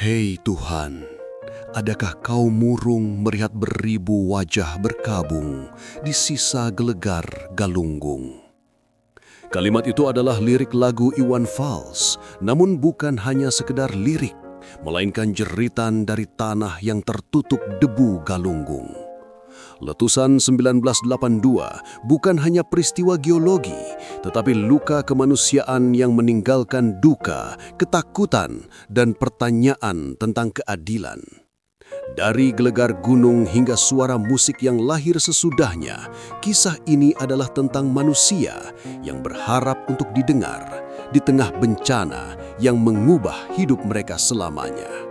Hei Tuhan, adakah kau murung melihat beribu wajah berkabung di sisa gelegar Galunggung? Kalimat itu adalah lirik lagu Iwan Fals, namun bukan hanya sekedar lirik, melainkan jeritan dari tanah yang tertutup debu Galunggung. Letusan 1982 bukan hanya peristiwa geologi, tetapi luka kemanusiaan yang meninggalkan duka, ketakutan, dan pertanyaan tentang keadilan. Dari gelegar gunung hingga suara musik yang lahir sesudahnya, kisah ini adalah tentang manusia yang berharap untuk didengar di tengah bencana yang mengubah hidup mereka selamanya.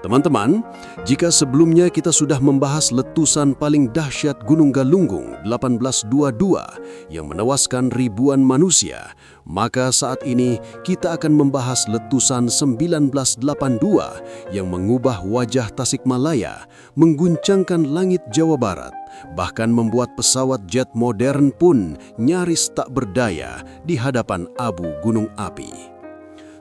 Teman-teman, jika sebelumnya kita sudah membahas letusan paling dahsyat Gunung Galunggung 1822 yang menewaskan ribuan manusia, maka saat ini kita akan membahas letusan 1982 yang mengubah wajah Tasikmalaya, mengguncangkan langit Jawa Barat, bahkan membuat pesawat jet modern pun nyaris tak berdaya di hadapan abu gunung api.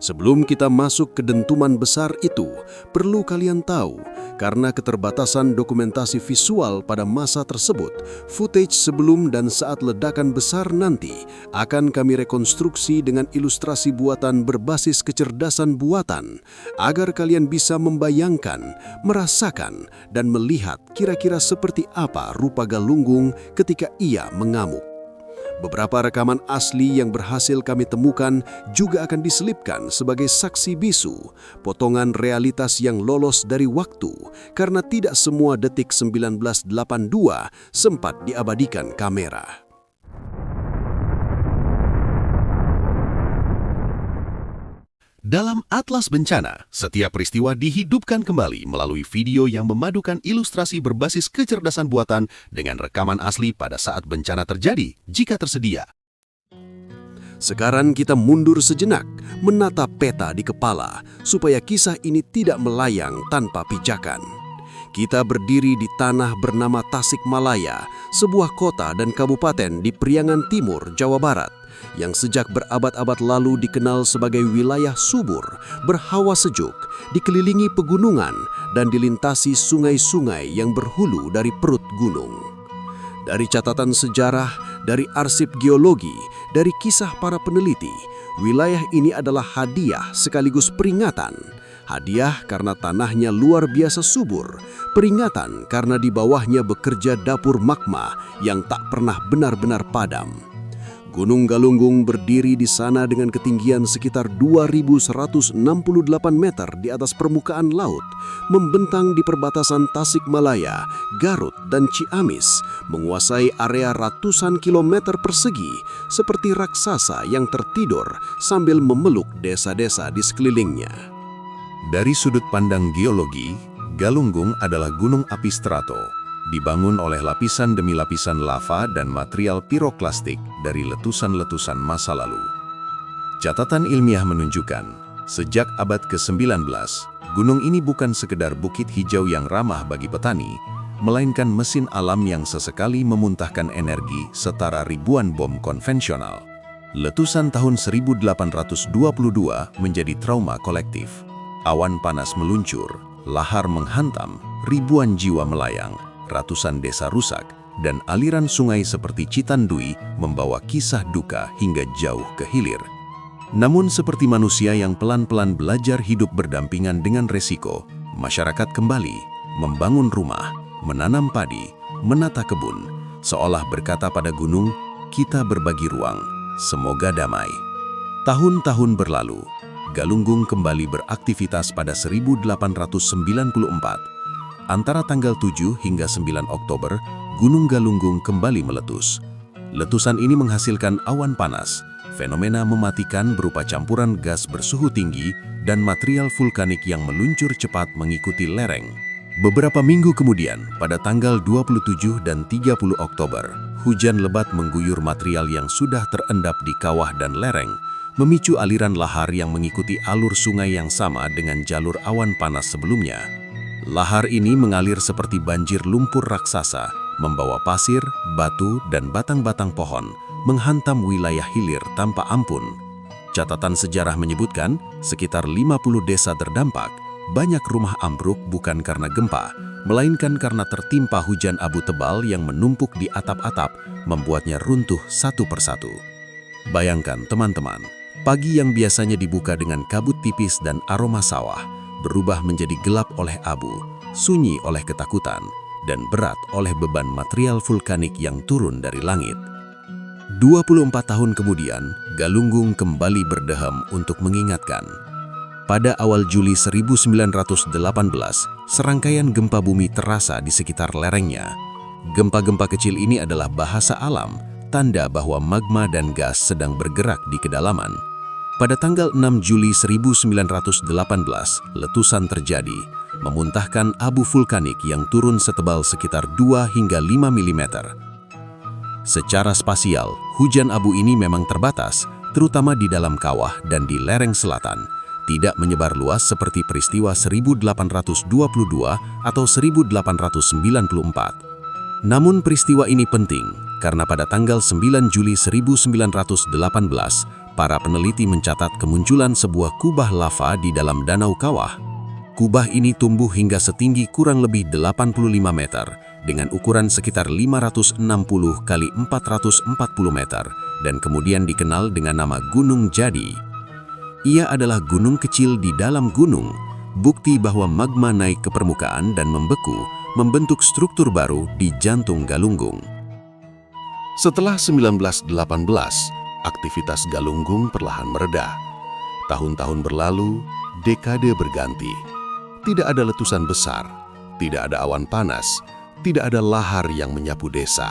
Sebelum kita masuk ke dentuman besar itu, perlu kalian tahu, karena keterbatasan dokumentasi visual pada masa tersebut, footage sebelum dan saat ledakan besar nanti akan kami rekonstruksi dengan ilustrasi buatan berbasis kecerdasan buatan, agar kalian bisa membayangkan, merasakan, dan melihat kira-kira seperti apa rupa Galunggung ketika ia mengamuk. Beberapa rekaman asli yang berhasil kami temukan juga akan diselipkan sebagai saksi bisu, potongan realitas yang lolos dari waktu, karena tidak semua detik 1982 sempat diabadikan kamera. Dalam Atlas Bencana, setiap peristiwa dihidupkan kembali melalui video yang memadukan ilustrasi berbasis kecerdasan buatan dengan rekaman asli pada saat bencana terjadi, jika tersedia. Sekarang kita mundur sejenak, menatap peta di kepala, supaya kisah ini tidak melayang tanpa pijakan. Kita berdiri di tanah bernama Tasikmalaya, sebuah kota dan kabupaten di Priangan Timur, Jawa Barat, yang sejak berabad-abad lalu dikenal sebagai wilayah subur, berhawa sejuk, dikelilingi pegunungan, dan dilintasi sungai-sungai yang berhulu dari perut gunung. Dari catatan sejarah, dari arsip geologi, dari kisah para peneliti, wilayah ini adalah hadiah sekaligus peringatan. Hadiah karena tanahnya luar biasa subur, peringatan karena di bawahnya bekerja dapur magma yang tak pernah benar-benar padam. Gunung Galunggung berdiri di sana dengan ketinggian sekitar 2.168 meter di atas permukaan laut, membentang di perbatasan Tasikmalaya, Garut, dan Ciamis, menguasai area ratusan kilometer persegi, seperti raksasa yang tertidur sambil memeluk desa-desa di sekelilingnya. Dari sudut pandang geologi, Galunggung adalah gunung api strato, dibangun oleh lapisan demi lapisan lava dan material piroklastik dari letusan-letusan masa lalu. Catatan ilmiah menunjukkan, sejak abad ke-19, gunung ini bukan sekedar bukit hijau yang ramah bagi petani, melainkan mesin alam yang sesekali memuntahkan energi setara ribuan bom konvensional. Letusan tahun 1822 menjadi trauma kolektif. Awan panas meluncur, lahar menghantam, ribuan jiwa melayang, ratusan desa rusak, dan aliran sungai seperti Citandui membawa kisah duka hingga jauh ke hilir. Namun seperti manusia yang pelan-pelan belajar hidup berdampingan dengan resiko, masyarakat kembali membangun rumah, menanam padi, menata kebun, seolah berkata pada gunung, kita berbagi ruang, semoga damai. Tahun-tahun berlalu, Galunggung kembali beraktivitas pada 1894. Antara tanggal 7 hingga 9 Oktober, Gunung Galunggung kembali meletus. Letusan ini menghasilkan awan panas, fenomena mematikan berupa campuran gas bersuhu tinggi dan material vulkanik yang meluncur cepat mengikuti lereng. Beberapa minggu kemudian, pada tanggal 27 dan 30 Oktober, hujan lebat mengguyur material yang sudah terendap di kawah dan lereng, memicu aliran lahar yang mengikuti alur sungai yang sama dengan jalur awan panas sebelumnya. Lahar ini mengalir seperti banjir lumpur raksasa, membawa pasir, batu, dan batang-batang pohon, menghantam wilayah hilir tanpa ampun. Catatan sejarah menyebutkan, sekitar 50 desa terdampak, banyak rumah ambruk bukan karena gempa, melainkan karena tertimpa hujan abu tebal yang menumpuk di atap-atap, membuatnya runtuh satu persatu. Bayangkan teman-teman, pagi yang biasanya dibuka dengan kabut tipis dan aroma sawah, berubah menjadi gelap oleh abu, sunyi oleh ketakutan, dan berat oleh beban material vulkanik yang turun dari langit. 24 tahun kemudian, Galunggung kembali berdeham untuk mengingatkan. Pada awal Juli 1918, serangkaian gempa bumi terasa di sekitar lerengnya. Gempa-gempa kecil ini adalah bahasa alam, tanda bahwa magma dan gas sedang bergerak di kedalaman. Pada tanggal 6 Juli 1918, letusan terjadi, memuntahkan abu vulkanik yang turun setebal sekitar 2 hingga 5 mm. Secara spasial, hujan abu ini memang terbatas, terutama di dalam kawah dan di lereng selatan, tidak menyebar luas seperti peristiwa 1822 atau 1894. Namun peristiwa ini penting karena pada tanggal 9 Juli 1918, para peneliti mencatat kemunculan sebuah kubah lava di dalam danau kawah. Kubah ini tumbuh hingga setinggi kurang lebih 85 meter dengan ukuran sekitar 560 kali 440 meter dan kemudian dikenal dengan nama Gunung Jadi. Ia adalah gunung kecil di dalam gunung, bukti bahwa magma naik ke permukaan dan membeku, membentuk struktur baru di jantung Galunggung. Setelah 1918, aktivitas Galunggung perlahan mereda. Tahun-tahun berlalu, dekade berganti. Tidak ada letusan besar, tidak ada awan panas, tidak ada lahar yang menyapu desa.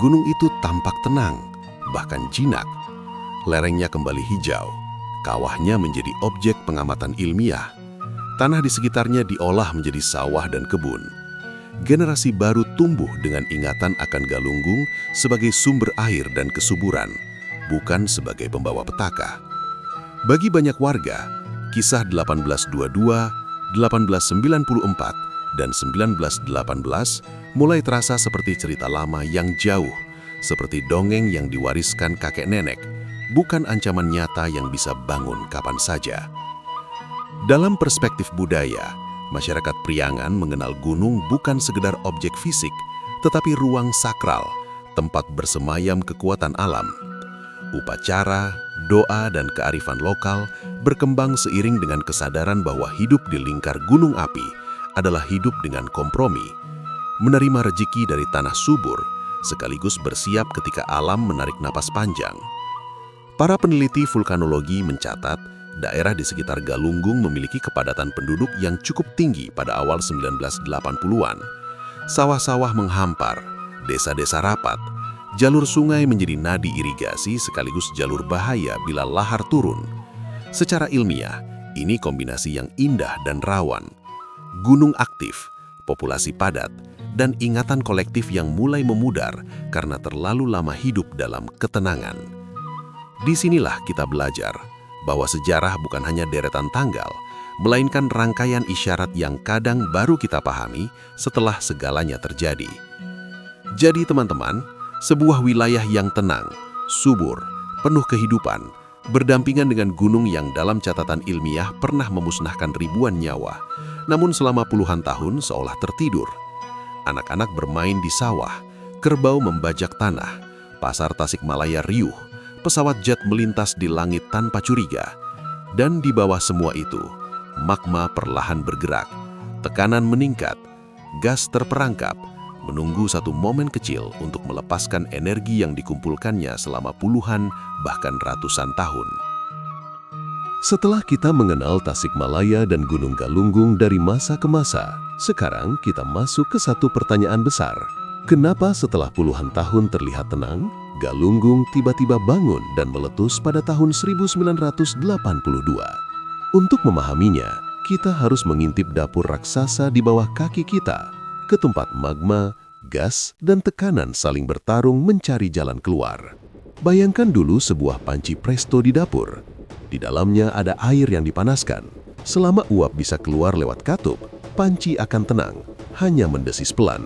Gunung itu tampak tenang, bahkan jinak. Lerengnya kembali hijau, kawahnya menjadi objek pengamatan ilmiah. Tanah di sekitarnya diolah menjadi sawah dan kebun. Generasi baru tumbuh dengan ingatan akan Galunggung sebagai sumber air dan kesuburan, bukan sebagai pembawa petaka. Bagi banyak warga, kisah 1822, 1894, dan 1918 mulai terasa seperti cerita lama yang jauh, seperti dongeng yang diwariskan kakek nenek, bukan ancaman nyata yang bisa bangun kapan saja. Dalam perspektif budaya, masyarakat Priangan mengenal gunung bukan sekedar objek fisik, tetapi ruang sakral, tempat bersemayam kekuatan alam. Upacara, doa, dan kearifan lokal berkembang seiring dengan kesadaran bahwa hidup di lingkar gunung api adalah hidup dengan kompromi, menerima rezeki dari tanah subur, sekaligus bersiap ketika alam menarik napas panjang. Para peneliti vulkanologi mencatat, daerah di sekitar Galunggung memiliki kepadatan penduduk yang cukup tinggi pada awal 1980-an. Sawah-sawah menghampar, desa-desa rapat, jalur sungai menjadi nadi irigasi sekaligus jalur bahaya bila lahar turun. Secara ilmiah, ini kombinasi yang indah dan rawan. Gunung aktif, populasi padat, dan ingatan kolektif yang mulai memudar karena terlalu lama hidup dalam ketenangan. Disinilah kita belajar bahwa sejarah bukan hanya deretan tanggal, melainkan rangkaian isyarat yang kadang baru kita pahami setelah segalanya terjadi. Jadi teman-teman, sebuah wilayah yang tenang, subur, penuh kehidupan, berdampingan dengan gunung yang dalam catatan ilmiah pernah memusnahkan ribuan nyawa, namun selama puluhan tahun seolah tertidur. Anak-anak bermain di sawah, kerbau membajak tanah, pasar Tasikmalaya riuh, pesawat jet melintas di langit tanpa curiga. Dan di bawah semua itu, magma perlahan bergerak, tekanan meningkat, gas terperangkap, menunggu satu momen kecil untuk melepaskan energi yang dikumpulkannya selama puluhan bahkan ratusan tahun. Setelah kita mengenal Tasikmalaya dan Gunung Galunggung dari masa ke masa, sekarang kita masuk ke satu pertanyaan besar. Kenapa setelah puluhan tahun terlihat tenang, Galunggung tiba-tiba bangun dan meletus pada tahun 1982? Untuk memahaminya, kita harus mengintip dapur raksasa di bawah kaki kita, ke tempat magma, gas, dan tekanan saling bertarung mencari jalan keluar. Bayangkan dulu sebuah panci presto di dapur. Di dalamnya ada air yang dipanaskan. Selama uap bisa keluar lewat katup, panci akan tenang, hanya mendesis pelan.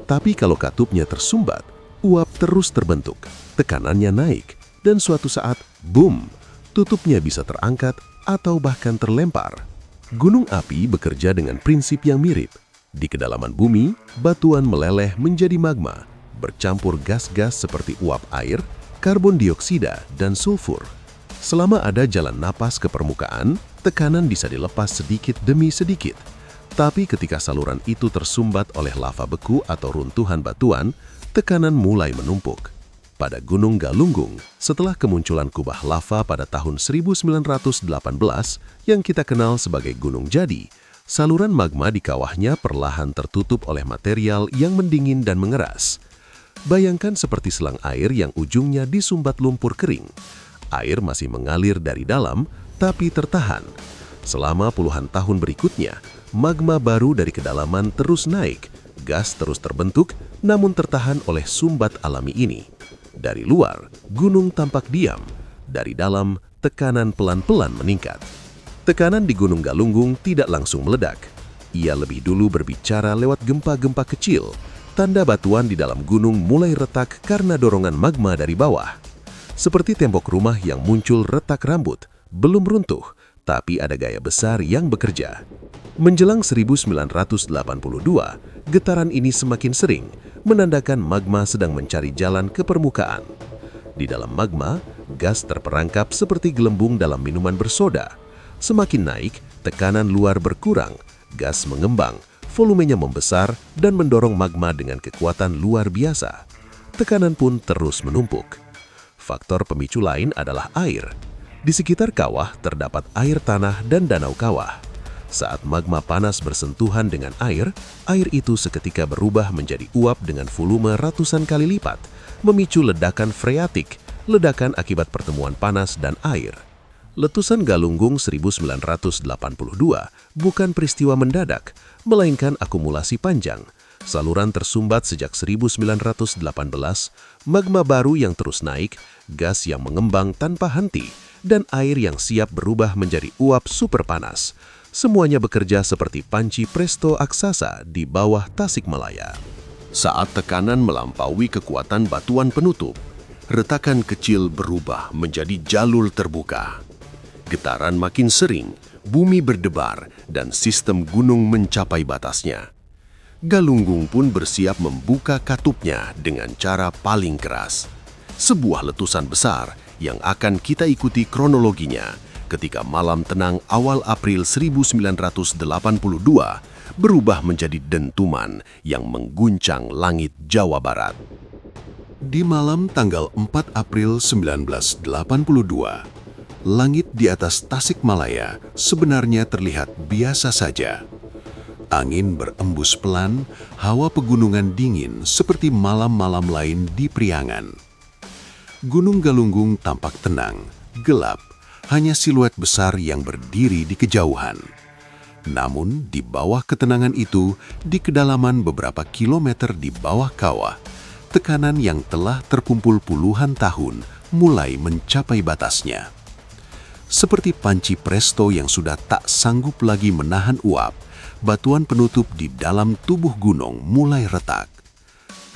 Tapi kalau katupnya tersumbat, uap terus terbentuk, tekanannya naik, dan suatu saat, boom, tutupnya bisa terangkat atau bahkan terlempar. Gunung api bekerja dengan prinsip yang mirip. Di kedalaman bumi, batuan meleleh menjadi magma, bercampur gas-gas seperti uap air, karbon dioksida, dan sulfur. Selama ada jalan napas ke permukaan, tekanan bisa dilepas sedikit demi sedikit. Tapi ketika saluran itu tersumbat oleh lava beku atau runtuhan batuan, tekanan mulai menumpuk. Pada Gunung Galunggung, setelah kemunculan kubah lava pada tahun 1918 yang kita kenal sebagai Gunung Jadi, saluran magma di kawahnya perlahan tertutup oleh material yang mendingin dan mengeras. Bayangkan seperti selang air yang ujungnya disumbat lumpur kering. Air masih mengalir dari dalam, tapi tertahan. Selama puluhan tahun berikutnya, magma baru dari kedalaman terus naik, gas terus terbentuk, namun tertahan oleh sumbat alami ini. Dari luar, gunung tampak diam. Dari dalam, tekanan pelan-pelan meningkat. Tekanan di Gunung Galunggung tidak langsung meledak. Ia lebih dulu berbicara lewat gempa-gempa kecil. Tanda batuan di dalam gunung mulai retak karena dorongan magma dari bawah. Seperti tembok rumah yang muncul retak rambut, belum runtuh, tapi ada gaya besar yang bekerja. Menjelang 1982, getaran ini semakin sering, menandakan magma sedang mencari jalan ke permukaan. Di dalam magma, gas terperangkap seperti gelembung dalam minuman bersoda. Semakin naik, tekanan luar berkurang, gas mengembang, volumenya membesar dan mendorong magma dengan kekuatan luar biasa. Tekanan pun terus menumpuk. Faktor pemicu lain adalah air. Di sekitar kawah terdapat air tanah dan danau kawah. Saat magma panas bersentuhan dengan air itu seketika berubah menjadi uap dengan volume ratusan kali lipat, memicu ledakan freatik, ledakan akibat pertemuan panas dan air. Letusan Galunggung 1982 bukan peristiwa mendadak, melainkan akumulasi panjang. Saluran tersumbat sejak 1918, magma baru yang terus naik, gas yang mengembang tanpa henti, dan air yang siap berubah menjadi uap super panas. Semuanya bekerja seperti panci presto aksasa di bawah Tasikmalaya. Saat tekanan melampaui kekuatan batuan penutup, retakan kecil berubah menjadi jalur terbuka. Getaran makin sering, bumi berdebar, dan sistem gunung mencapai batasnya. Galunggung pun bersiap membuka katupnya dengan cara paling keras. Sebuah letusan besar yang akan kita ikuti kronologinya ketika malam tenang awal April 1982 berubah menjadi dentuman yang mengguncang langit Jawa Barat. Di malam tanggal 4 April 1982, langit di atas Tasikmalaya sebenarnya terlihat biasa saja. Angin berembus pelan, hawa pegunungan dingin seperti malam-malam lain di Priangan. Gunung Galunggung tampak tenang, gelap, hanya siluet besar yang berdiri di kejauhan. Namun, di bawah ketenangan itu, di kedalaman beberapa kilometer di bawah kawah, tekanan yang telah terkumpul puluhan tahun mulai mencapai batasnya. Seperti panci presto yang sudah tak sanggup lagi menahan uap, batuan penutup di dalam tubuh gunung mulai retak.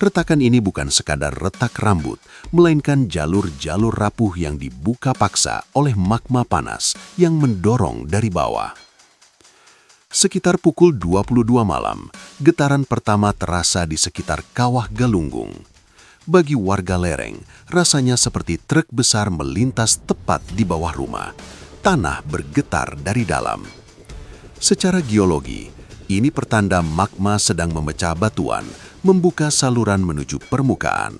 Retakan ini bukan sekadar retak rambut, melainkan jalur-jalur rapuh yang dibuka paksa oleh magma panas yang mendorong dari bawah. Sekitar pukul 22 malam, getaran pertama terasa di sekitar kawah Galunggung. Bagi warga lereng, rasanya seperti truk besar melintas tepat di bawah rumah. Tanah bergetar dari dalam. Secara geologi, ini pertanda magma sedang memecah batuan, membuka saluran menuju permukaan.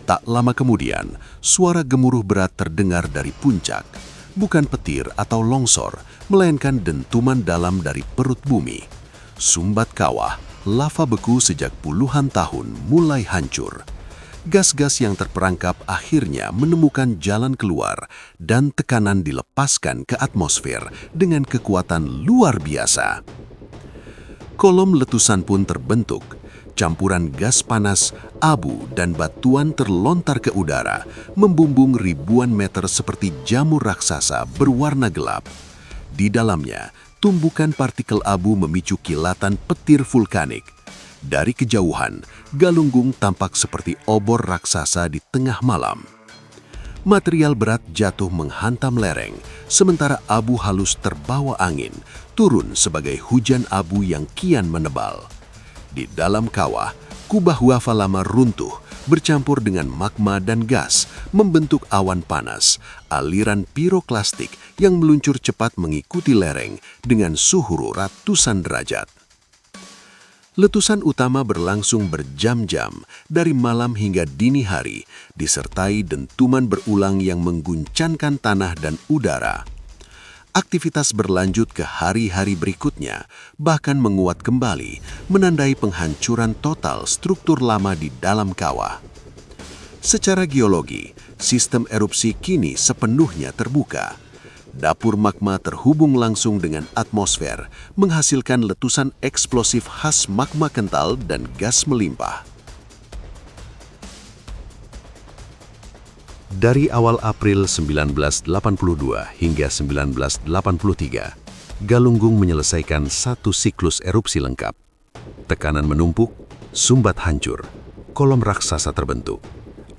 Tak lama kemudian, suara gemuruh berat terdengar dari puncak. Bukan petir atau longsor, melainkan dentuman dalam dari perut bumi. Sumbat kawah, lava beku sejak puluhan tahun mulai hancur. Gas-gas yang terperangkap akhirnya menemukan jalan keluar dan tekanan dilepaskan ke atmosfer dengan kekuatan luar biasa. Kolom letusan pun terbentuk. Campuran gas panas, abu, dan batuan terlontar ke udara, membumbung ribuan meter seperti jamur raksasa berwarna gelap. Di dalamnya, tumbukan partikel abu memicu kilatan petir vulkanik. Dari kejauhan, Galunggung tampak seperti obor raksasa di tengah malam. Material berat jatuh menghantam lereng, sementara abu halus terbawa angin, turun sebagai hujan abu yang kian menebal. Di dalam kawah, kubah Huafa lama runtuh, bercampur dengan magma dan gas, membentuk awan panas, aliran piroklastik yang meluncur cepat mengikuti lereng dengan suhu ratusan derajat. Letusan utama berlangsung berjam-jam, dari malam hingga dini hari, disertai dentuman berulang yang mengguncangkan tanah dan udara. Aktivitas berlanjut ke hari-hari berikutnya, bahkan menguat kembali, menandai penghancuran total struktur lama di dalam kawah. Secara geologi, sistem erupsi kini sepenuhnya terbuka. Dapur magma terhubung langsung dengan atmosfer, menghasilkan letusan eksplosif khas magma kental dan gas melimpah. Dari awal April 1982 hingga 1983, Galunggung menyelesaikan satu siklus erupsi lengkap. Tekanan menumpuk, sumbat hancur, kolom raksasa terbentuk,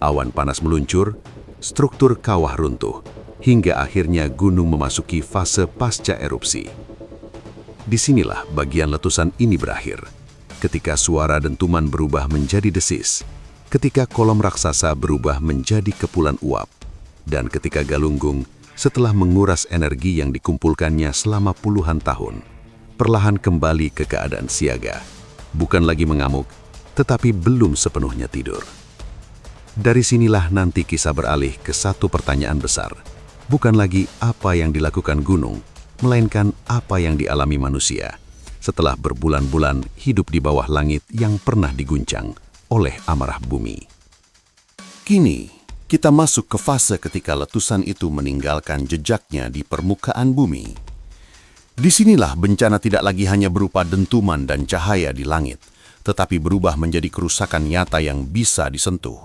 awan panas meluncur, struktur kawah runtuh, hingga akhirnya gunung memasuki fase pasca erupsi. Disinilah bagian letusan ini berakhir, ketika suara dentuman berubah menjadi desis, ketika kolom raksasa berubah menjadi kepulan uap, dan ketika Galunggung, setelah menguras energi yang dikumpulkannya selama puluhan tahun, perlahan kembali ke keadaan siaga, bukan lagi mengamuk, tetapi belum sepenuhnya tidur. Dari sinilah nanti kisah beralih ke satu pertanyaan besar, bukan lagi apa yang dilakukan gunung, melainkan apa yang dialami manusia setelah berbulan-bulan hidup di bawah langit yang pernah diguncang oleh amarah bumi. Kini, kita masuk ke fase ketika letusan itu meninggalkan jejaknya di permukaan bumi. Disinilah bencana tidak lagi hanya berupa dentuman dan cahaya di langit, tetapi berubah menjadi kerusakan nyata yang bisa disentuh.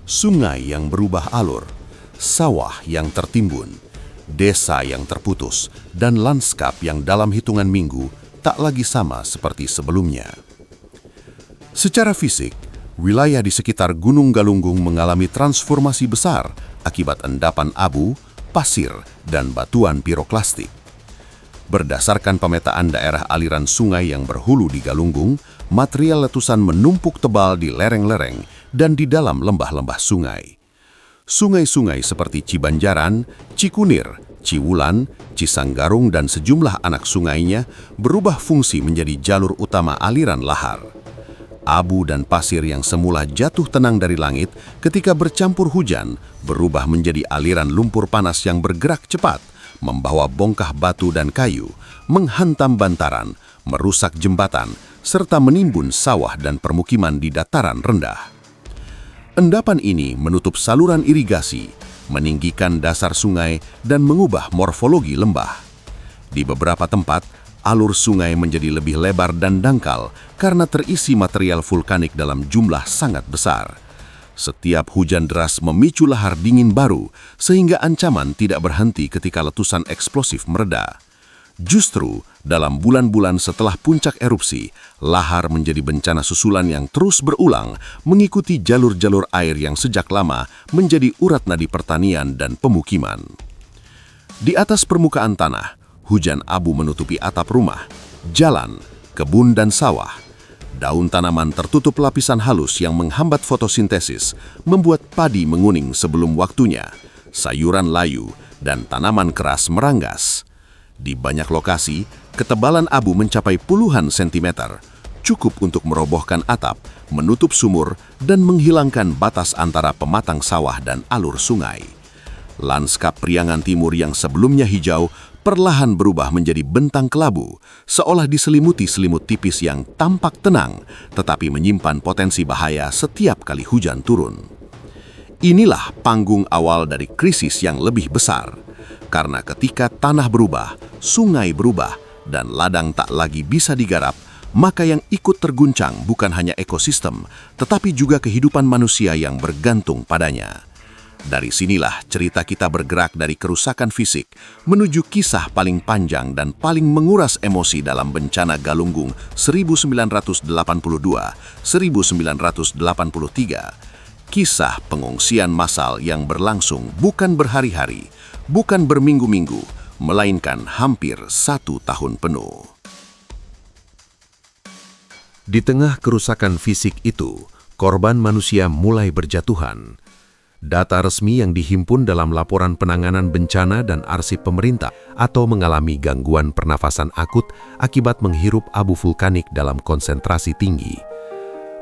Sungai yang berubah alur, sawah yang tertimbun, desa yang terputus, dan lanskap yang dalam hitungan minggu tak lagi sama seperti sebelumnya. Secara fisik, wilayah di sekitar Gunung Galunggung mengalami transformasi besar akibat endapan abu, pasir, dan batuan piroklastik. Berdasarkan pemetaan daerah aliran sungai yang berhulu di Galunggung, material letusan menumpuk tebal di lereng-lereng dan di dalam lembah-lembah sungai. Sungai-sungai seperti Cibanjaran, Cikunir, Ciwulan, Cisanggarung, dan sejumlah anak sungainya berubah fungsi menjadi jalur utama aliran lahar. Abu dan pasir yang semula jatuh tenang dari langit ketika bercampur hujan berubah menjadi aliran lumpur panas yang bergerak cepat, membawa bongkah batu dan kayu, menghantam bantaran, merusak jembatan, serta menimbun sawah dan permukiman di dataran rendah. Endapan ini menutup saluran irigasi, meninggikan dasar sungai, dan mengubah morfologi lembah. Di beberapa tempat, alur sungai menjadi lebih lebar dan dangkal karena terisi material vulkanik dalam jumlah sangat besar. Setiap hujan deras memicu lahar dingin baru, sehingga ancaman tidak berhenti ketika letusan eksplosif mereda. Justru, dalam bulan-bulan setelah puncak erupsi, lahar menjadi bencana susulan yang terus berulang, mengikuti jalur-jalur air yang sejak lama menjadi urat nadi pertanian dan pemukiman. Di atas permukaan tanah, hujan abu menutupi atap rumah, jalan, kebun, dan sawah. Daun tanaman tertutup lapisan halus yang menghambat fotosintesis, membuat padi menguning sebelum waktunya, sayuran layu, dan tanaman keras meranggas. Di banyak lokasi, ketebalan abu mencapai puluhan sentimeter, cukup untuk merobohkan atap, menutup sumur, dan menghilangkan batas antara pematang sawah dan alur sungai. Lanskap Priangan Timur yang sebelumnya hijau perlahan berubah menjadi bentang kelabu, seolah diselimuti selimut tipis yang tampak tenang, tetapi menyimpan potensi bahaya setiap kali hujan turun. Inilah panggung awal dari krisis yang lebih besar, karena ketika tanah berubah, sungai berubah, dan ladang tak lagi bisa digarap, maka yang ikut terguncang bukan hanya ekosistem, tetapi juga kehidupan manusia yang bergantung padanya. Dari sinilah cerita kita bergerak dari kerusakan fisik menuju kisah paling panjang dan paling menguras emosi dalam bencana Galunggung 1982-1983. Kisah pengungsian massal yang berlangsung bukan berhari-hari, bukan berminggu-minggu, melainkan hampir 1 tahun penuh. Di tengah kerusakan fisik itu, korban manusia mulai berjatuhan. Data resmi yang dihimpun dalam Laporan Penanganan Bencana dan Arsip Pemerintah atau mengalami gangguan pernafasan akut akibat menghirup abu vulkanik dalam konsentrasi tinggi.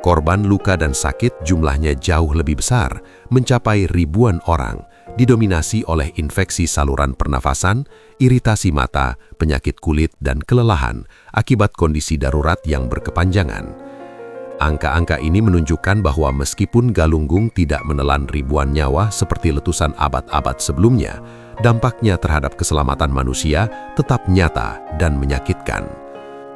Korban luka dan sakit jumlahnya jauh lebih besar, mencapai ribuan orang, didominasi oleh infeksi saluran pernafasan, iritasi mata, penyakit kulit, dan kelelahan akibat kondisi darurat yang berkepanjangan. Angka-angka ini menunjukkan bahwa meskipun Galunggung tidak menelan ribuan nyawa seperti letusan abad-abad sebelumnya, dampaknya terhadap keselamatan manusia tetap nyata dan menyakitkan.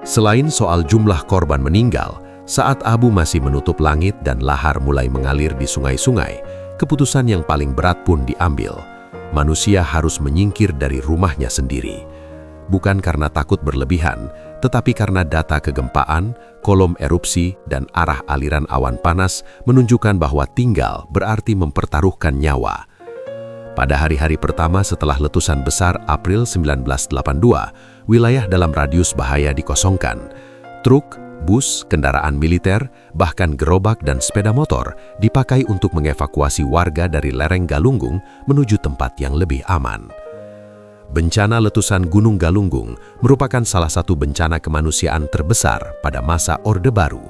Selain soal jumlah korban meninggal, saat abu masih menutup langit dan lahar mulai mengalir di sungai-sungai, keputusan yang paling berat pun diambil. Manusia harus menyingkir dari rumahnya sendiri. Bukan karena takut berlebihan, tetapi karena data kegempaan, kolom erupsi, dan arah aliran awan panas menunjukkan bahwa tinggal berarti mempertaruhkan nyawa. Pada hari-hari pertama setelah letusan besar April 1982, wilayah dalam radius bahaya dikosongkan. Truk, bus, kendaraan militer, bahkan gerobak dan sepeda motor dipakai untuk mengevakuasi warga dari lereng Galunggung menuju tempat yang lebih aman. Bencana letusan Gunung Galunggung merupakan salah satu bencana kemanusiaan terbesar pada masa Orde Baru.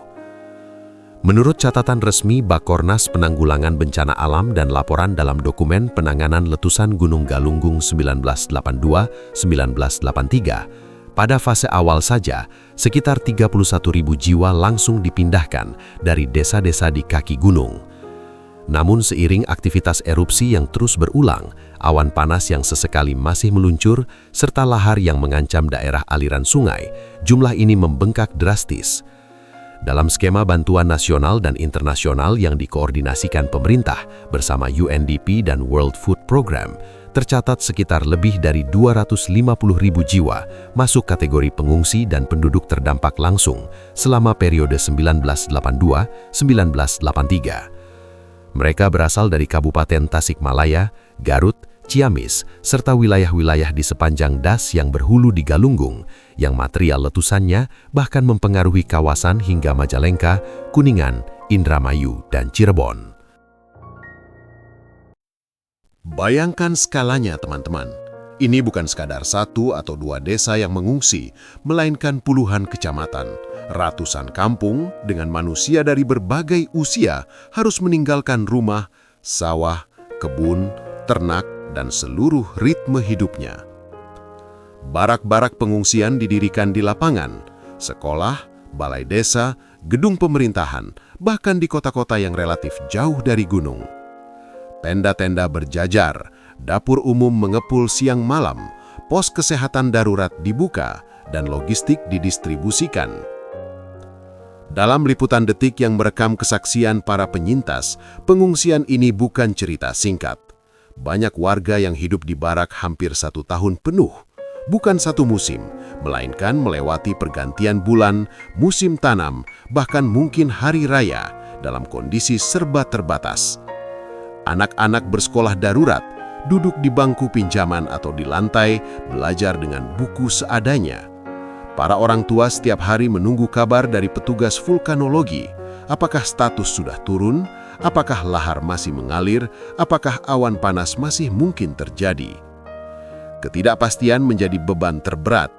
Menurut catatan resmi Bakornas Penanggulangan Bencana Alam dan laporan dalam dokumen penanganan letusan Gunung Galunggung 1982-1983, pada fase awal saja, sekitar 31.000 jiwa langsung dipindahkan dari desa-desa di kaki gunung. Namun seiring aktivitas erupsi yang terus berulang, awan panas yang sesekali masih meluncur, serta lahar yang mengancam daerah aliran sungai, jumlah ini membengkak drastis. Dalam skema bantuan nasional dan internasional yang dikoordinasikan pemerintah bersama UNDP dan World Food Program, tercatat sekitar lebih dari 250.000 jiwa masuk kategori pengungsi dan penduduk terdampak langsung selama periode 1982-1983. Mereka berasal dari Kabupaten Tasikmalaya, Garut, Ciamis, serta wilayah-wilayah di sepanjang das yang berhulu di Galunggung, yang material letusannya bahkan mempengaruhi kawasan hingga Majalengka, Kuningan, Indramayu, dan Cirebon. Bayangkan skalanya, teman-teman. Ini bukan sekadar 1 atau 2 desa yang mengungsi, melainkan puluhan kecamatan, ratusan kampung dengan manusia dari berbagai usia harus meninggalkan rumah, sawah, kebun, ternak, dan seluruh ritme hidupnya. Barak-barak pengungsian didirikan di lapangan, sekolah, balai desa, gedung pemerintahan, bahkan di kota-kota yang relatif jauh dari gunung. Tenda-tenda berjajar, dapur umum mengepul siang malam, pos kesehatan darurat dibuka, dan logistik didistribusikan. Dalam liputan detik yang merekam kesaksian para penyintas, pengungsian ini bukan cerita singkat. Banyak warga yang hidup di barak hampir 1 tahun penuh, bukan 1 musim, melainkan melewati pergantian bulan, musim tanam, bahkan mungkin hari raya dalam kondisi serba terbatas. Anak-anak bersekolah darurat, duduk di bangku pinjaman atau di lantai, belajar dengan buku seadanya. Para orang tua setiap hari menunggu kabar dari petugas vulkanologi. Apakah status sudah turun? Apakah lahar masih mengalir? Apakah awan panas masih mungkin terjadi? Ketidakpastian menjadi beban terberat.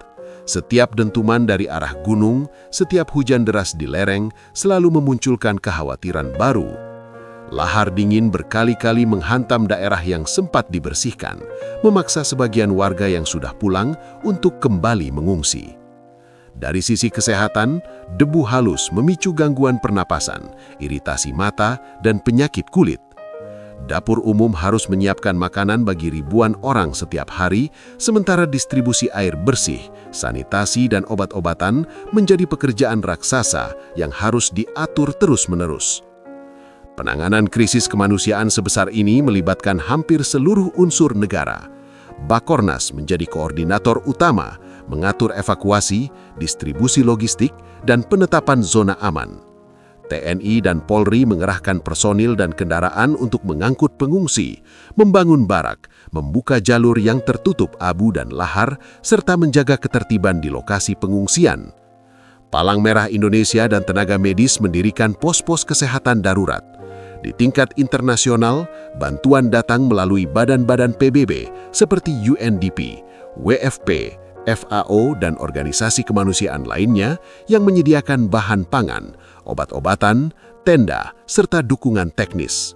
Setiap dentuman dari arah gunung, setiap hujan deras di lereng selalu memunculkan kekhawatiran baru. Lahar dingin berkali-kali menghantam daerah yang sempat dibersihkan, memaksa sebagian warga yang sudah pulang untuk kembali mengungsi. Dari sisi kesehatan, debu halus memicu gangguan pernapasan, iritasi mata, dan penyakit kulit. Dapur umum harus menyiapkan makanan bagi ribuan orang setiap hari, sementara distribusi air bersih, sanitasi, dan obat-obatan menjadi pekerjaan raksasa yang harus diatur terus-menerus. Penanganan krisis kemanusiaan sebesar ini melibatkan hampir seluruh unsur negara. Bakornas menjadi koordinator utama, mengatur evakuasi, distribusi logistik, dan penetapan zona aman. TNI dan Polri mengerahkan personil dan kendaraan untuk mengangkut pengungsi, membangun barak, membuka jalur yang tertutup abu dan lahar, serta menjaga ketertiban di lokasi pengungsian. Palang Merah Indonesia dan tenaga medis mendirikan pos-pos kesehatan darurat. Di tingkat internasional, bantuan datang melalui badan-badan PBB seperti UNDP, WFP, FAO, dan organisasi kemanusiaan lainnya yang menyediakan bahan pangan, obat-obatan, tenda, serta dukungan teknis.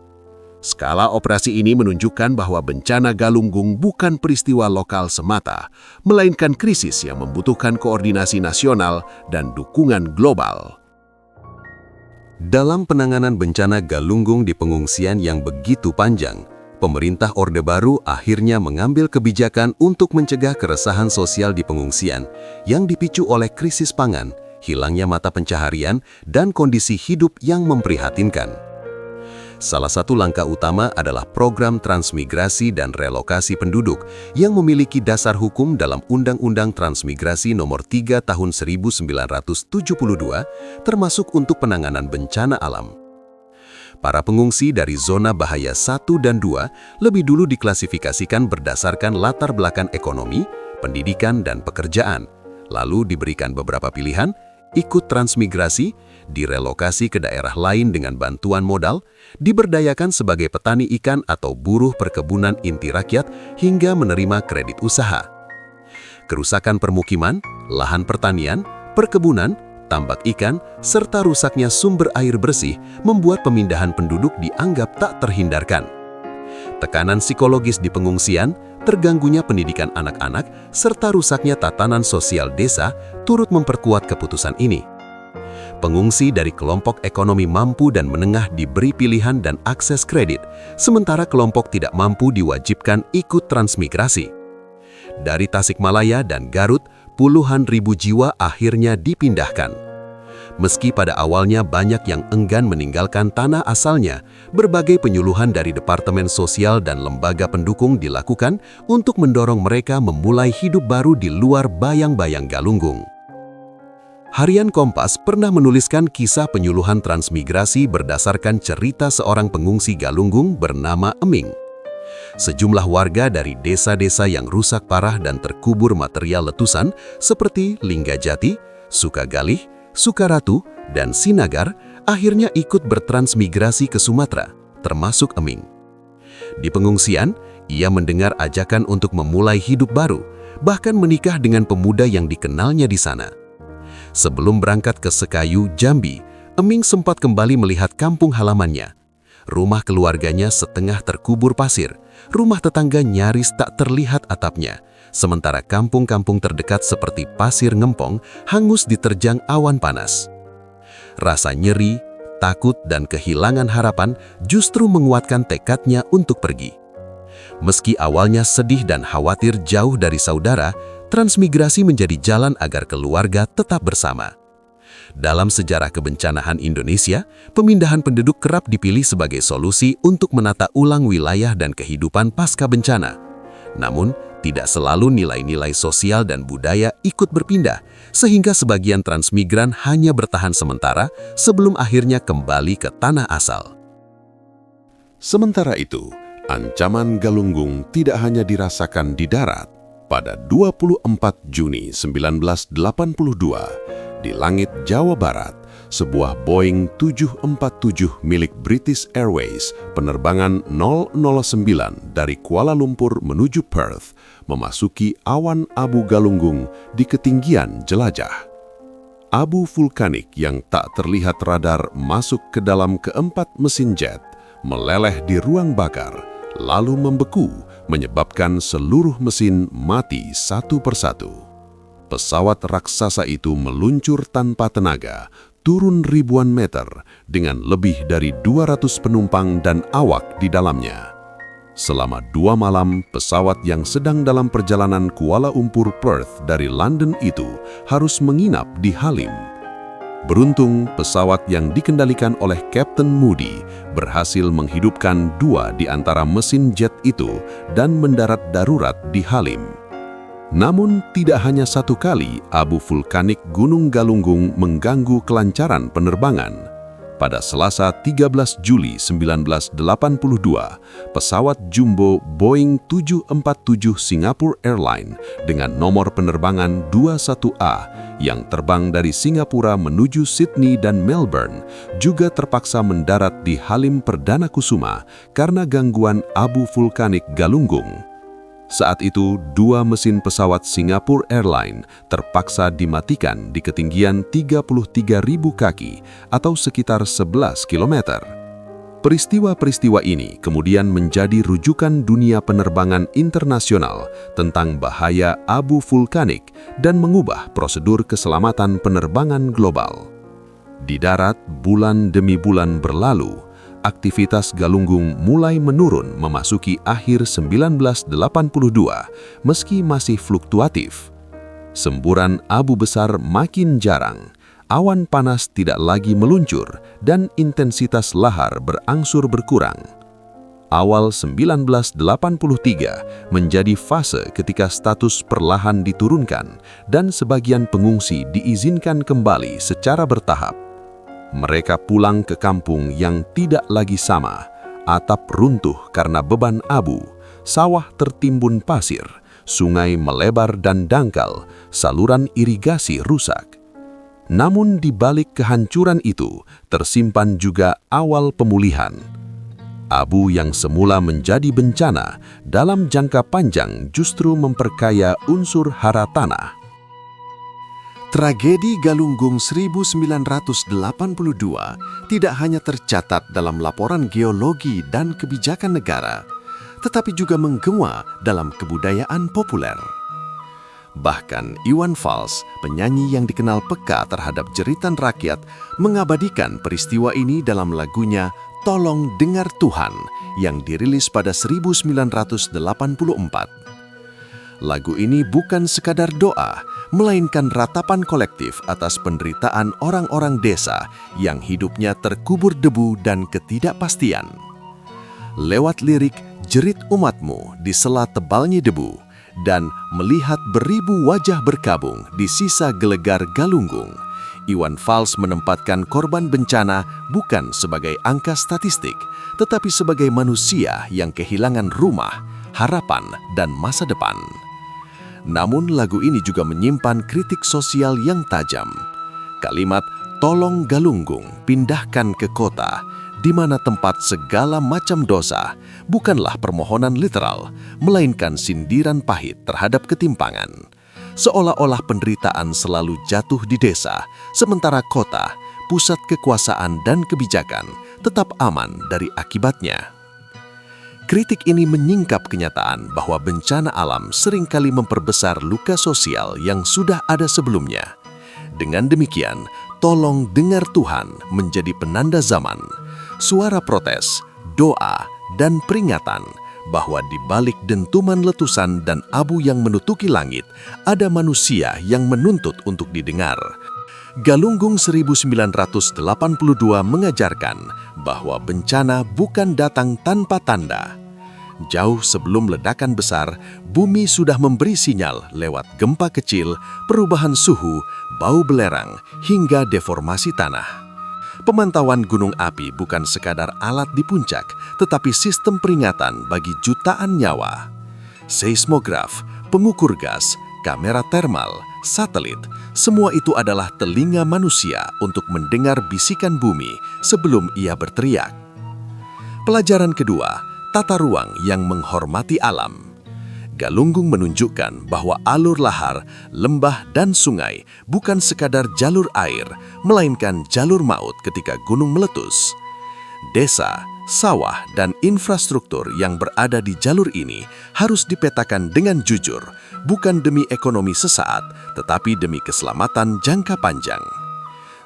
Skala operasi ini menunjukkan bahwa bencana Galunggung bukan peristiwa lokal semata, melainkan krisis yang membutuhkan koordinasi nasional dan dukungan global. Dalam penanganan bencana Galunggung di pengungsian yang begitu panjang, pemerintah Orde Baru akhirnya mengambil kebijakan untuk mencegah keresahan sosial di pengungsian yang dipicu oleh krisis pangan, hilangnya mata pencaharian, dan kondisi hidup yang memprihatinkan. Salah satu langkah utama adalah program transmigrasi dan relokasi penduduk yang memiliki dasar hukum dalam Undang-Undang Transmigrasi Nomor 3 Tahun 1972, termasuk untuk penanganan bencana alam. Para pengungsi dari zona bahaya 1 dan 2 lebih dulu diklasifikasikan berdasarkan latar belakang ekonomi, pendidikan, dan pekerjaan, lalu diberikan beberapa pilihan, ikut transmigrasi, direlokasi ke daerah lain dengan bantuan modal, diberdayakan sebagai petani ikan atau buruh perkebunan inti rakyat, hingga menerima kredit usaha. Kerusakan permukiman, lahan pertanian, perkebunan, tambak ikan, serta rusaknya sumber air bersih membuat pemindahan penduduk dianggap tak terhindarkan. Tekanan psikologis di pengungsian, terganggunya pendidikan anak-anak, serta rusaknya tatanan sosial desa turut memperkuat keputusan ini. Pengungsi dari kelompok ekonomi mampu dan menengah diberi pilihan dan akses kredit, sementara kelompok tidak mampu diwajibkan ikut transmigrasi. Dari Tasikmalaya dan Garut, puluhan ribu jiwa akhirnya dipindahkan. Meski pada awalnya banyak yang enggan meninggalkan tanah asalnya, berbagai penyuluhan dari Departemen Sosial dan lembaga pendukung dilakukan untuk mendorong mereka memulai hidup baru di luar bayang-bayang Galunggung. Harian Kompas pernah menuliskan kisah penyuluhan transmigrasi berdasarkan cerita seorang pengungsi Galunggung bernama Eming. Sejumlah warga dari desa-desa yang rusak parah dan terkubur material letusan seperti Linggajati, Sukagalih, Sukaratu, dan Sinagar akhirnya ikut bertransmigrasi ke Sumatera, termasuk Eming. Di pengungsian, ia mendengar ajakan untuk memulai hidup baru, bahkan menikah dengan pemuda yang dikenalnya di sana. Sebelum berangkat ke Sekayu, Jambi, Eming sempat kembali melihat kampung halamannya. Rumah keluarganya setengah terkubur pasir, rumah tetangga nyaris tak terlihat atapnya, sementara kampung-kampung terdekat seperti Pasir Ngempong hangus diterjang awan panas. Rasa nyeri, takut, dan kehilangan harapan justru menguatkan tekadnya untuk pergi. Meski awalnya sedih dan khawatir jauh dari saudara, transmigrasi menjadi jalan agar keluarga tetap bersama. Dalam sejarah kebencanaan Indonesia, pemindahan penduduk kerap dipilih sebagai solusi untuk menata ulang wilayah dan kehidupan pasca bencana. Namun, tidak selalu nilai-nilai sosial dan budaya ikut berpindah, sehingga sebagian transmigran hanya bertahan sementara sebelum akhirnya kembali ke tanah asal. Sementara itu, ancaman Galunggung tidak hanya dirasakan di darat. Pada 24 Juni 1982, di langit Jawa Barat, sebuah Boeing 747 milik British Airways penerbangan 009 dari Kuala Lumpur menuju Perth memasuki awan abu Galunggung di ketinggian jelajah. Abu vulkanik yang tak terlihat radar masuk ke dalam keempat mesin jet, meleleh di ruang bakar, lalu membeku, menyebabkan seluruh mesin mati satu persatu. Pesawat raksasa itu meluncur tanpa tenaga, turun ribuan meter dengan lebih dari 200 penumpang dan awak di dalamnya. Selama 2 malam, pesawat yang sedang dalam perjalanan Kuala Lumpur Perth dari London itu harus menginap di Halim. Beruntung, pesawat yang dikendalikan oleh Kapten Moody berhasil menghidupkan 2 di antara mesin jet itu dan mendarat darurat di Halim. Namun, tidak hanya satu kali abu vulkanik Gunung Galunggung mengganggu kelancaran penerbangan. pada Selasa 13 Juli 1982, pesawat jumbo Boeing 747 Singapore Airlines dengan nomor penerbangan 21A yang terbang dari Singapura menuju Sydney dan Melbourne juga terpaksa mendarat di Halim Perdana Kusuma karena gangguan abu vulkanik Galunggung. Saat itu, 2 mesin pesawat Singapore Airlines terpaksa dimatikan di ketinggian 33.000 kaki atau sekitar 11 km. Peristiwa-peristiwa ini kemudian menjadi rujukan dunia penerbangan internasional tentang bahaya abu vulkanik dan mengubah prosedur keselamatan penerbangan global. Di darat, bulan demi bulan berlalu, aktivitas Galunggung mulai menurun memasuki akhir 1982 meski masih fluktuatif. Semburan abu besar makin jarang, awan panas tidak lagi meluncur, dan intensitas lahar berangsur berkurang. Awal 1983 menjadi fase ketika status perlahan diturunkan dan sebagian pengungsi diizinkan kembali secara bertahap. Mereka pulang ke kampung yang tidak lagi sama, atap runtuh karena beban abu, sawah tertimbun pasir, sungai melebar dan dangkal, saluran irigasi rusak. Namun di balik kehancuran itu, tersimpan juga awal pemulihan. Abu yang semula menjadi bencana, dalam jangka panjang justru memperkaya unsur hara tanah. Tragedi Galunggung 1982 tidak hanya tercatat dalam laporan geologi dan kebijakan negara, tetapi juga menggema dalam kebudayaan populer. Bahkan Iwan Fals, penyanyi yang dikenal peka terhadap jeritan rakyat, mengabadikan peristiwa ini dalam lagunya Tolong Dengar Tuhan yang dirilis pada 1984. Lagu ini bukan sekadar doa, melainkan ratapan kolektif atas penderitaan orang-orang desa yang hidupnya terkubur debu dan ketidakpastian. Lewat lirik "Jerit umatmu di sela tebalnya debu" dan "Melihat beribu wajah berkabung di sisa gelegar Galunggung", Iwan Fals menempatkan korban bencana bukan sebagai angka statistik, tetapi sebagai manusia yang kehilangan rumah, harapan, dan masa depan. Namun lagu ini juga menyimpan kritik sosial yang tajam. Kalimat "Tolong Galunggung, pindahkan ke kota", di mana tempat segala macam dosa, bukanlah permohonan literal, melainkan sindiran pahit terhadap ketimpangan. Seolah-olah penderitaan selalu jatuh di desa, sementara kota, pusat kekuasaan dan kebijakan, tetap aman dari akibatnya. Kritik ini menyingkap kenyataan bahwa bencana alam seringkali memperbesar luka sosial yang sudah ada sebelumnya. Dengan demikian, Tolong Dengar Tuhan menjadi penanda zaman, suara protes, doa, dan peringatan bahwa di balik dentuman letusan dan abu yang menutupi langit, ada manusia yang menuntut untuk didengar. Galunggung 1982 mengajarkan bahwa bencana bukan datang tanpa tanda. Jauh sebelum ledakan besar, bumi sudah memberi sinyal lewat gempa kecil, perubahan suhu, bau belerang, hingga deformasi tanah. Pemantauan gunung api bukan sekadar alat di puncak, tetapi sistem peringatan bagi jutaan nyawa. Seismograf, pengukur gas, kamera termal, satelit, semua itu adalah telinga manusia untuk mendengar bisikan bumi sebelum ia berteriak. Pelajaran kedua, tata ruang yang menghormati alam. Galunggung menunjukkan bahwa alur lahar, lembah, dan sungai bukan sekadar jalur air, melainkan jalur maut ketika gunung meletus. Desa, sawah, dan infrastruktur yang berada di jalur ini harus dipetakan dengan jujur, bukan demi ekonomi sesaat, tetapi demi keselamatan jangka panjang.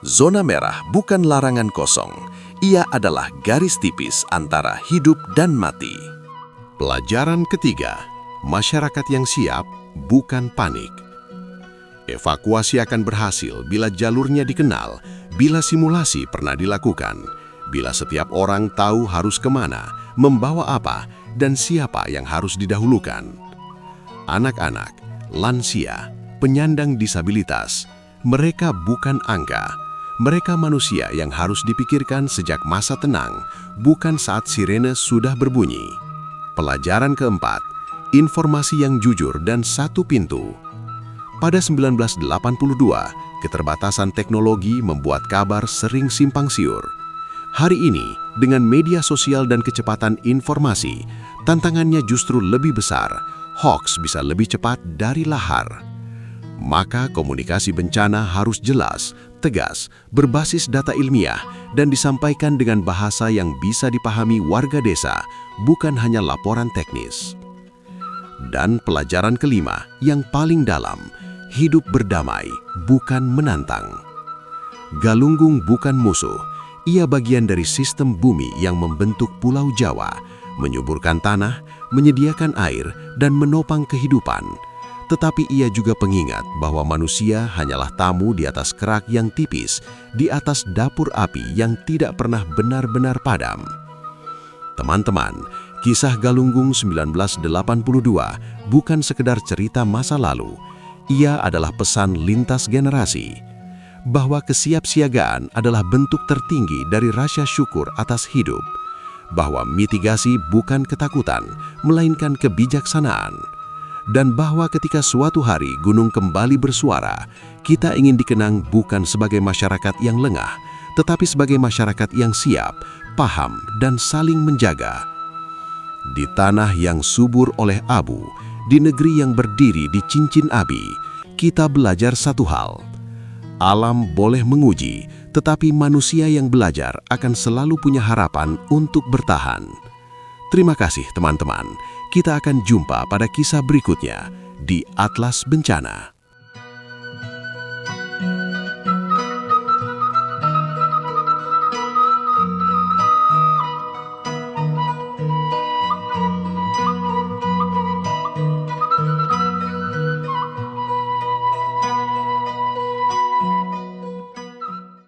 Zona merah bukan larangan kosong, ia adalah garis tipis antara hidup dan mati. Pelajaran ketiga, masyarakat yang siap bukan panik. Evakuasi akan berhasil bila jalurnya dikenal, bila simulasi pernah dilakukan, bila setiap orang tahu harus kemana, membawa apa, dan siapa yang harus didahulukan. Anak-anak, lansia, penyandang disabilitas, mereka bukan angka. Mereka manusia yang harus dipikirkan sejak masa tenang, bukan saat sirene sudah berbunyi. Pelajaran keempat, informasi yang jujur dan satu pintu. Pada 1982, keterbatasan teknologi membuat kabar sering simpang siur. Hari ini, dengan media sosial dan kecepatan informasi, tantangannya justru lebih besar. Hoaks bisa lebih cepat dari lahar. Maka komunikasi bencana harus jelas, tegas, berbasis data ilmiah, dan disampaikan dengan bahasa yang bisa dipahami warga desa, bukan hanya laporan teknis. Dan pelajaran kelima, yang paling dalam, hidup berdamai, bukan menantang. Galunggung bukan musuh, ia bagian dari sistem bumi yang membentuk Pulau Jawa, menyuburkan tanah, menyediakan air, dan menopang kehidupan. Tetapi ia juga pengingat bahwa manusia hanyalah tamu di atas kerak yang tipis, di atas dapur api yang tidak pernah benar-benar padam. Teman-teman, kisah Galunggung 1982 bukan sekedar cerita masa lalu. Ia adalah pesan lintas generasi, bahwa kesiapsiagaan adalah bentuk tertinggi dari rasa syukur atas hidup, bahwa mitigasi bukan ketakutan, melainkan kebijaksanaan, dan bahwa ketika suatu hari gunung kembali bersuara, kita ingin dikenang bukan sebagai masyarakat yang lengah, tetapi sebagai masyarakat yang siap, paham, dan saling menjaga. Di tanah yang subur oleh abu, di negeri yang berdiri di cincin api, kita belajar satu hal. Alam boleh menguji, tetapi manusia yang belajar akan selalu punya harapan untuk bertahan. Terima kasih teman-teman. Kita akan jumpa pada kisah berikutnya di Atlas Bencana.